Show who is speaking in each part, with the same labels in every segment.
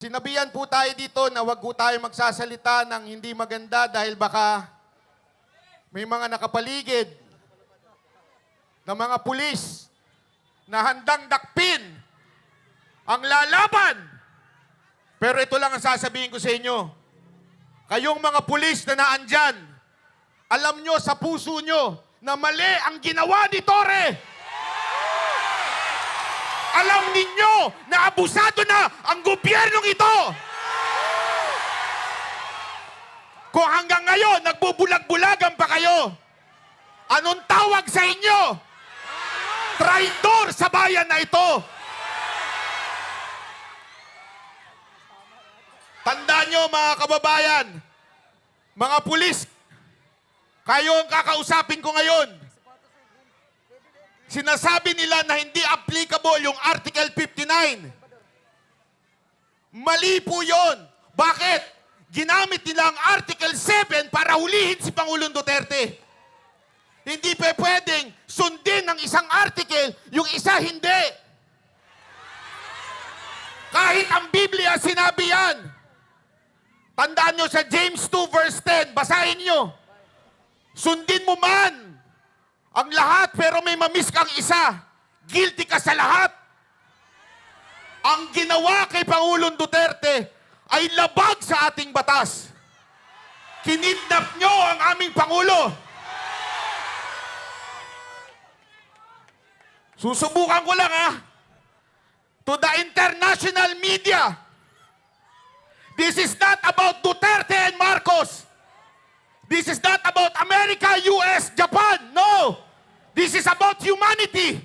Speaker 1: Sinabihan po tayo dito na wag po tayo magsasalita ng hindi maganda dahil baka may mga nakapaligid na mga pulis na handang dakpin ang lalaban. Pero ito lang ang sasabihin ko sa inyo. Kayong mga pulis na naandyan, alam nyo sa puso nyo na mali ang ginawa ni Torre. Alam ninyo na abusado na ang gobyernong ito. Kung hanggang ngayon nagbubulag-bulagan pa kayo, anong tawag sa inyo? Traidor sa bayan na ito. Tandaan nyo mga kababayan, mga pulis, kayo ang kakausapin ko ngayon. Sinasabi nila na hindi applicable yung Article 59. Mali po yun. Bakit? Ginamit nila ang Article 7 para hulihin si Pangulong Duterte. Hindi pa pwedeng sundin ng isang article, yung isa hindi. Kahit ang Biblia sinabi yan. Tandaan nyo sa James 2 verse 10, basahin nyo. Sundin mo man ang lahat pero may mamiss kang isa. Guilty ka sa lahat. Ang ginawa kay Pangulong Duterte ay labag sa ating batas. Kinidnap nyo ang aming Pangulo. Susubukan ko lang to the international media. This is not about Duterte and Marcos. This is not about America, US, Japan. No. This is about humanity.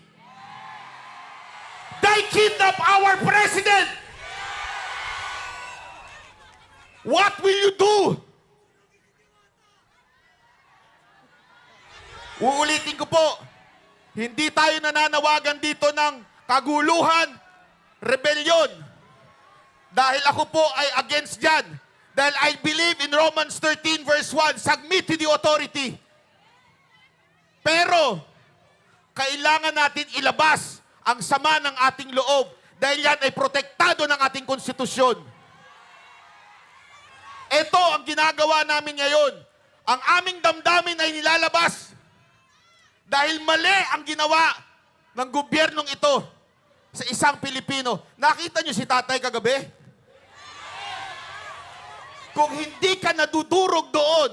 Speaker 1: They kidnap our president. What will you do? Uulitin ko po, hindi tayo nananawagan dito ng kaguluhan, rebellion. Dahil ako po ay against dyan. Dahil I believe in Romans 13 verse 1, submit to the authority. Pero, kailangan natin ilabas ang sama ng ating loob dahil yan ay protektado ng ating konstitusyon. Ito ang ginagawa namin ngayon. Ang aming damdamin ay nilalabas dahil mali ang ginawa ng gobyernong ito sa isang Pilipino. Nakita niyo si tatay kagabi? Kung hindi ka nadudurog doon,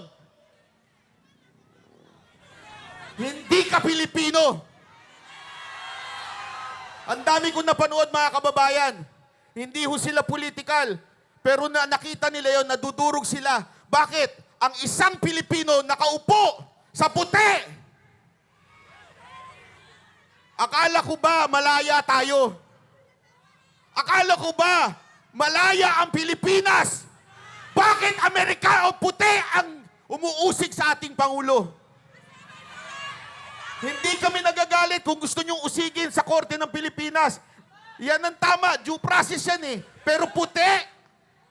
Speaker 1: hindi ka Pilipino. Ang dami kong napanood mga kababayan. Hindi ho sila political. Pero nakita nila yon, nadudurog sila. Bakit? Ang isang Pilipino nakaupo sa puti. Akala ko ba malaya tayo? Akala ko ba malaya ang Pilipinas? Bakit Amerika o puti ang umuusig sa ating Pangulo? Hindi kami nagagalit kung gusto nyong usigin sa Korte ng Pilipinas. Yan ang tama, due process yan Pero puti,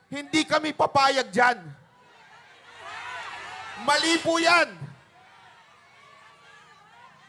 Speaker 1: hindi kami papayag dyan. Mali po yan.